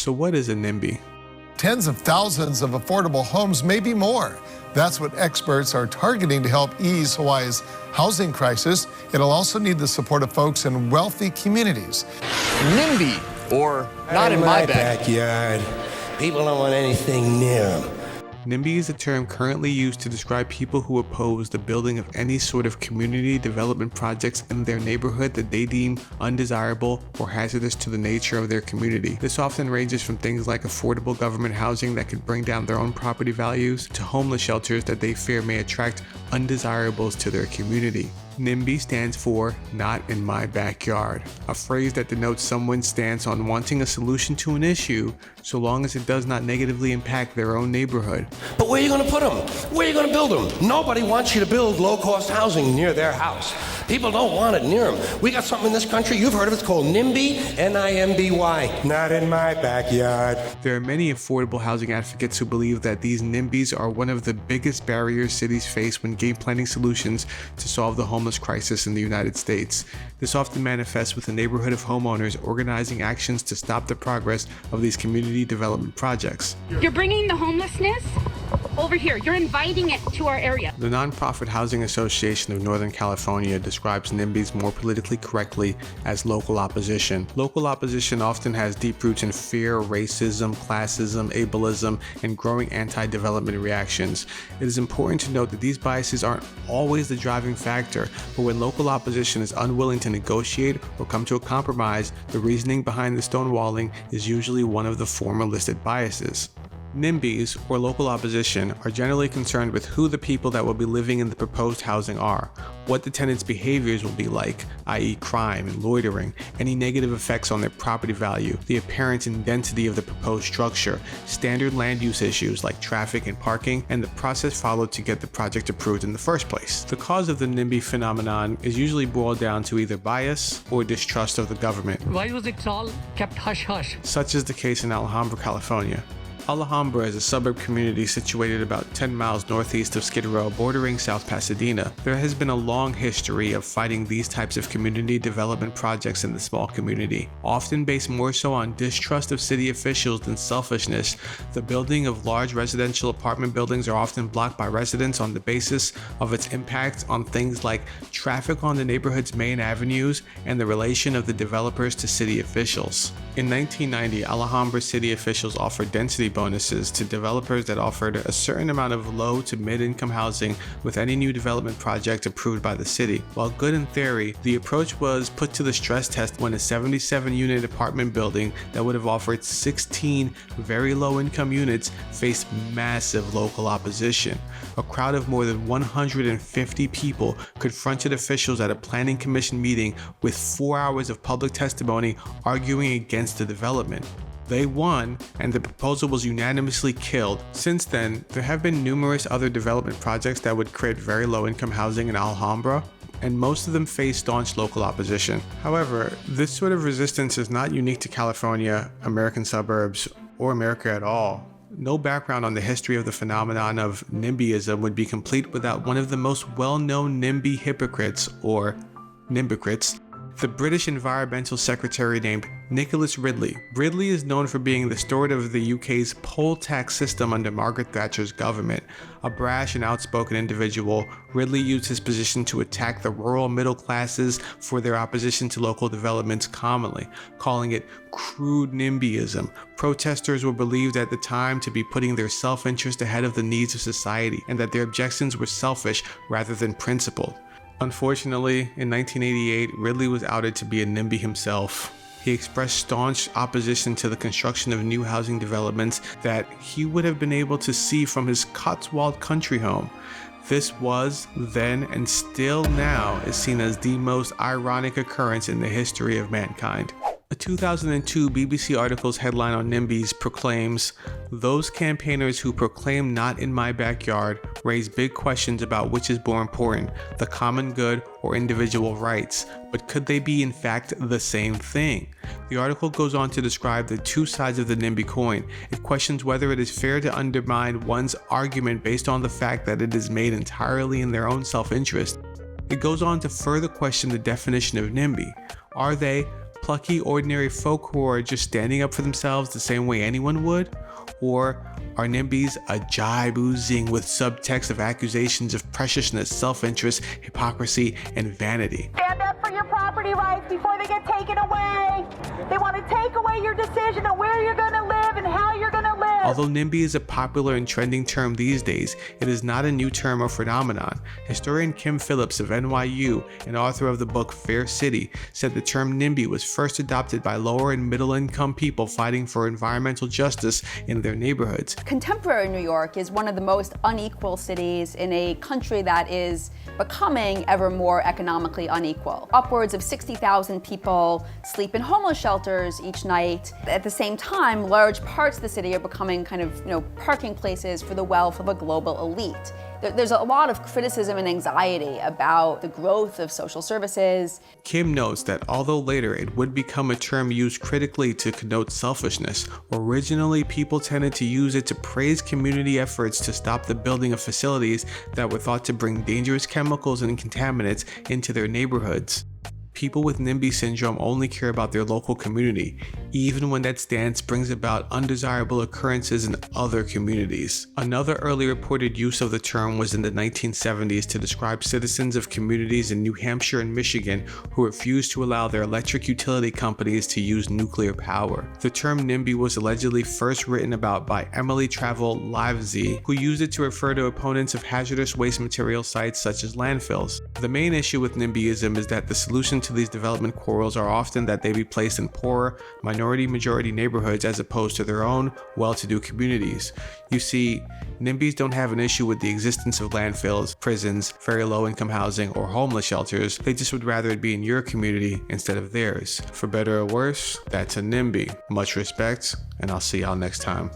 So what is a NIMBY? Tens of thousands of affordable homes, maybe more. That's what experts are targeting to help ease Hawaii's housing crisis. It'll also need the support of folks in wealthy communities. NIMBY, or not in my backyard. People don't want anything near them. NIMBY is a term currently used to describe people who oppose the building of any sort of community development projects in their neighborhood that they deem undesirable or hazardous to the nature of their community. This often ranges from things like affordable government housing that could bring down their own property values to homeless shelters that they fear may attract undesirables to their community. NIMBY stands for Not in My Backyard, a phrase that denotes someone's stance on wanting a solution to an issue so long as it does not negatively impact their own neighborhood. But where are you going to put them? Where are you going to build them? Nobody wants you to build low-cost housing near their house. People don't want it near them. We got something in this country, you've heard of it, it's called NIMBY, N-I-M-B-Y. Not in my backyard. There are many affordable housing advocates who believe that these NIMBYs are one of the biggest barriers cities face when game planning solutions to solve the homeless crisis in the United States. This often manifests with a neighborhood of homeowners organizing actions to stop the progress of these community development projects. You're bringing the homelessness over here. You're inviting it to our area. The Nonprofit Housing Association of Northern California describes NIMBYs more politically correctly as local opposition. Local opposition often has deep roots in fear, racism, classism, ableism, and growing anti-development reactions. It is important to note that these biases aren't always the driving factor, but when local opposition is unwilling to negotiate or come to a compromise, the reasoning behind the stonewalling is usually one of the former listed biases. NIMBYs, or local opposition, are generally concerned with who the people that will be living in the proposed housing are, what the tenants' behaviors will be like, i.e. crime and loitering, any negative effects on their property value, the appearance and density of the proposed structure, standard land use issues like traffic and parking, and the process followed to get the project approved in the first place. The cause of the NIMBY phenomenon is usually boiled down to either bias or distrust of the government. Why was it all kept hush-hush? Such is the case in Alhambra, California. Alhambra is a suburb community situated about 10 miles northeast of Skid Row, bordering South Pasadena. There has been a long history of fighting these types of community development projects in the small community. Often based more so on distrust of city officials than selfishness, the building of large residential apartment buildings are often blocked by residents on the basis of its impact on things like traffic on the neighborhood's main avenues and the relation of the developers to city officials. In 1990, Alhambra city officials offered density bonuses to developers that offered a certain amount of low to mid-income housing with any new development project approved by the city. While good in theory, the approach was put to the stress test when a 77-unit apartment building that would have offered 16 very low-income units faced massive local opposition. A crowd of more than 150 people confronted officials at a planning commission meeting with 4 hours of public testimony arguing against the development. They won, and the proposal was unanimously killed. Since then, there have been numerous other development projects that would create very low-income housing in Alhambra, and most of them face staunch local opposition. However, this sort of resistance is not unique to California, American suburbs, or America at all. No background on the history of the phenomenon of NIMBYism would be complete without one of the most well-known NIMBY hypocrites, or NIMBYcrits, the British Environmental Secretary named Nicholas Ridley. Ridley is known for being the steward of the UK's poll tax system under Margaret Thatcher's government. A brash and outspoken individual, Ridley used his position to attack the rural middle classes for their opposition to local developments commonly, calling it crude NIMBYism. Protesters were believed at the time to be putting their self-interest ahead of the needs of society, and that their objections were selfish rather than principled. Unfortunately, in 1988, Ridley was outed to be a NIMBY himself. He expressed staunch opposition to the construction of new housing developments that he would have been able to see from his Cotswold country home. This was, then, and still now is seen as the most ironic occurrence in the history of mankind. A 2002 BBC article's headline on NIMBYs proclaims, "Those campaigners who proclaim not in my backyard raise big questions about which is more important, the common good or individual rights. But could they be in fact the same thing?" The article goes on to describe the two sides of the NIMBY coin. It questions whether it is fair to undermine one's argument based on the fact that it is made entirely in their own self-interest. It goes on to further question the definition of NIMBY. Are they Plucky, ordinary folk who are just standing up for themselves the same way anyone would? Or are NIMBYs a jibe oozing with subtext of accusations of preciousness, self-interest, hypocrisy, and vanity? Stand up for your property rights before they get taken away. They want to take away your decision on where you're going to live and how you're going to live. Although NIMBY is a popular and trending term these days, it is not a new term or phenomenon. Historian Kim Phillips of NYU and author of the book Fair City said the term NIMBY was first adopted by lower and middle income people fighting for environmental justice in their neighborhoods. Contemporary New York is one of the most unequal cities in a country that is becoming ever more economically unequal. Upwards of 60,000 people sleep in homeless shelters each night. At the same time, large parts of the city are becoming kind of, parking places for the wealth of a global elite. There's a lot of criticism and anxiety about the growth of social services. Kim notes that although later it would become a term used critically to connote selfishness, originally people tended to use it to praise community efforts to stop the building of facilities that were thought to bring dangerous chemicals and contaminants into their neighborhoods. People with NIMBY syndrome only care about their local community, even when that stance brings about undesirable occurrences in other communities. Another early reported use of the term was in the 1970s to describe citizens of communities in New Hampshire and Michigan who refused to allow their electric utility companies to use nuclear power. The term NIMBY was allegedly first written about by Emily Travel Livesey, who used it to refer to opponents of hazardous waste material sites such as landfills. The main issue with NIMBYism is that the solution to these development quarrels are often that they be placed in poorer, minority-majority neighborhoods as opposed to their own well-to-do communities. You see, NIMBYs don't have an issue with the existence of landfills, prisons, very low-income housing, or homeless shelters. They just would rather it be in your community instead of theirs. For better or worse, that's a NIMBY. Much respect, and I'll see y'all next time.